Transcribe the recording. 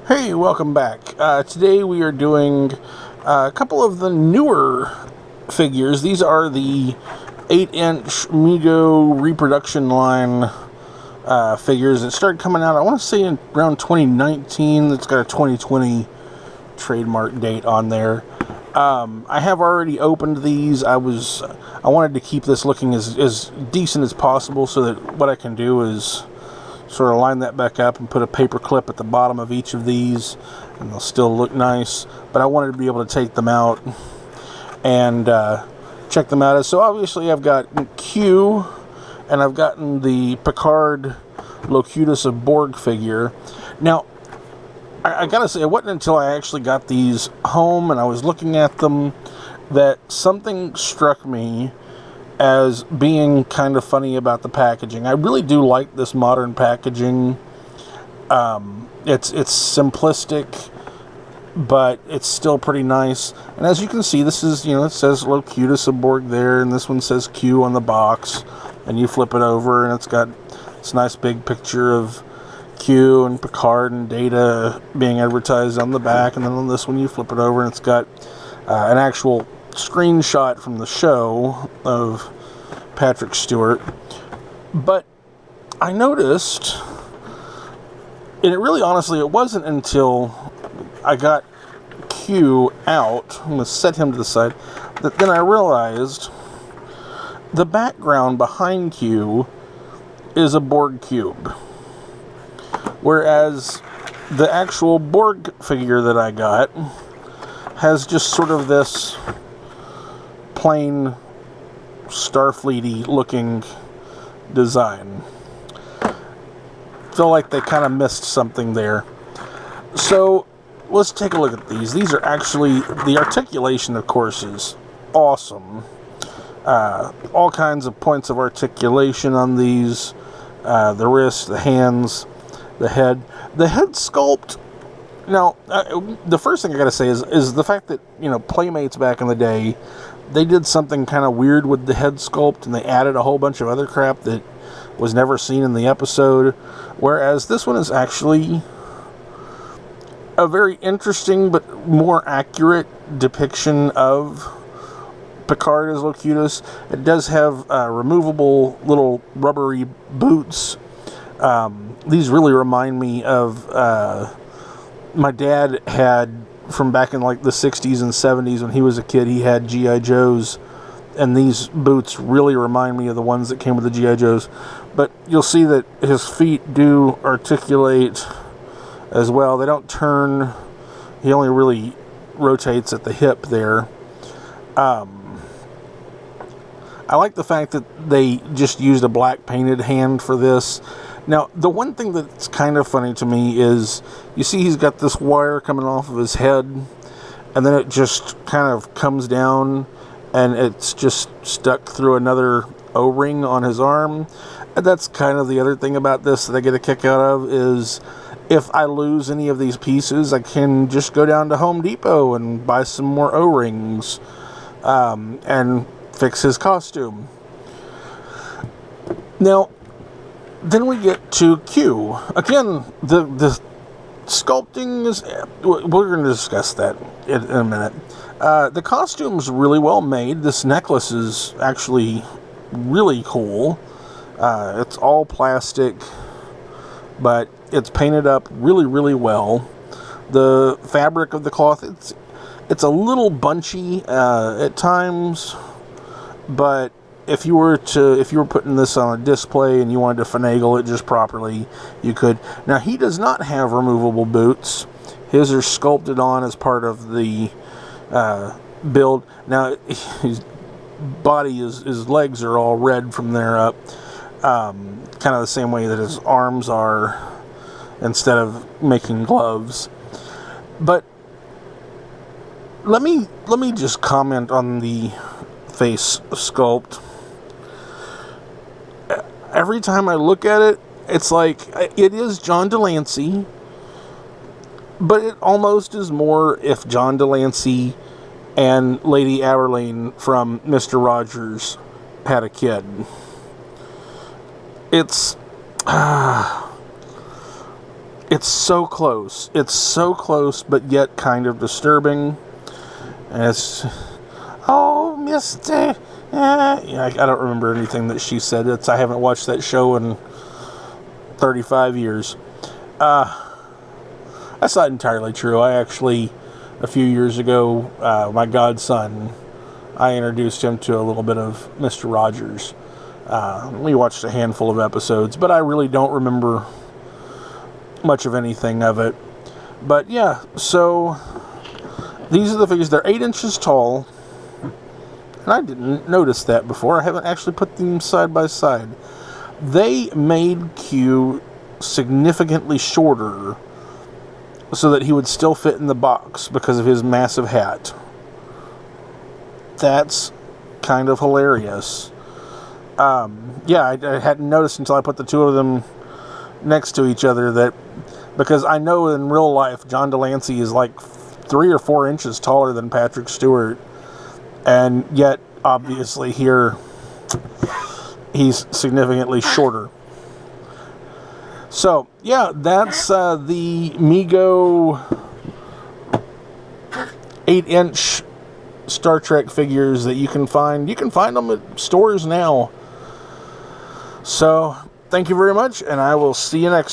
Hey, welcome back. Today we are doing a couple of the newer figures. These are the 8-inch Mego reproduction line figures that started coming out, I want to say, in around 2019. It's got a 2020 trademark date on there. I have already opened these. I wanted to keep this looking as decent as possible so that what I can do is sort of line that back up and put a paper clip at the bottom of each of these, and they'll still look nice. But I wanted to be able to take them out and check them out. So obviously I've got Q, and I've gotten the Picard Locutus of Borg figure. Now, I gotta say, it wasn't until I actually got these home and I was looking at them that something struck me as being kind of funny about the packaging. I really do like this modern packaging. It's simplistic, but it's still pretty nice. And as you can see, this is, it says Locutus of Borg there, and this one says Q on the box. And you flip it over, and it's got this nice big picture of Q and Picard and Data being advertised on the back. And then on this one, you flip it over, and it's got an actual screenshot from the show of Patrick Stewart. But I noticed, and it really honestly, it wasn't until I got Q out, I'm going to set him to the side, that then I realized the background behind Q is a Borg cube, whereas the actual Borg figure that I got has just sort of this plain Starfleet-y looking design. Feel like they kind of missed something there. So let's take a look at these. These are actually, the articulation, of course, is awesome. All kinds of points of articulation on these. The wrists, the hands, the head. The head sculpt. Now, the first thing I gotta say is the fact that, Playmates back in the day, they did something kind of weird with the head sculpt, and they added a whole bunch of other crap that was never seen in the episode, whereas this one is actually a very interesting but more accurate depiction of Picard as Locutus. It does have removable little rubbery boots. These really remind me of my dad had, from back in like the 60s and 70s when he was a kid, he had G.I. Joes, and these boots really remind me of the ones that came with the G.I. Joes. But you'll see that his feet do articulate as well. They don't turn. He only really rotates at the hip there. I like the fact that they just used a black painted hand for this. Now, the one thing that's kind of funny to me is, you see he's got this wire coming off of his head, and then it just kind of comes down, and it's just stuck through another O-ring on his arm. And that's kind of the other thing about this that I get a kick out of, is if I lose any of these pieces, I can just go down to Home Depot and buy some more O-rings, and fix his costume. Now, then we get to Q. Again, the sculpting is... We're going to discuss that in a minute. The costume's really well made. This necklace is actually really cool. It's all plastic, but it's painted up really, really well. The fabric of the cloth, it's a little bunchy at times, but if you were putting this on a display and you wanted to finagle it just properly, you could. Now, he does not have removable boots. His are sculpted on as part of the build. Now, his body, his legs are all red from there up, kind of the same way that his arms are, instead of making gloves. But let me just comment on the face sculpt. Every time I look at it, it's like, it is John Delancey, but it almost is more if John Delancey and Lady Aberlane from Mr. Rogers had a kid. It's It's so close. It's so close, but yet kind of disturbing. And it's, oh, Mr. Yeah, I don't remember anything that she said. I haven't watched that show in 35 years. That's not entirely true. I actually, a few years ago, my godson, I introduced him to a little bit of Mr. Rogers. We watched a handful of episodes, but I really don't remember much of anything of it. But yeah, so these are the figures. They're 8 inches tall, and I didn't notice that before. I haven't actually put them side by side. They made Q significantly shorter so that he would still fit in the box because of his massive hat. That's kind of hilarious. Yeah, I hadn't noticed until I put the two of them next to each other, that because I know in real life John Delancey is like 3 or 4 inches taller than Patrick Stewart, and yet obviously here he's significantly shorter. So yeah, that's the Mego 8-inch Star Trek figures that you can find. You can find them at stores now. So thank you very much, and I will see you next time.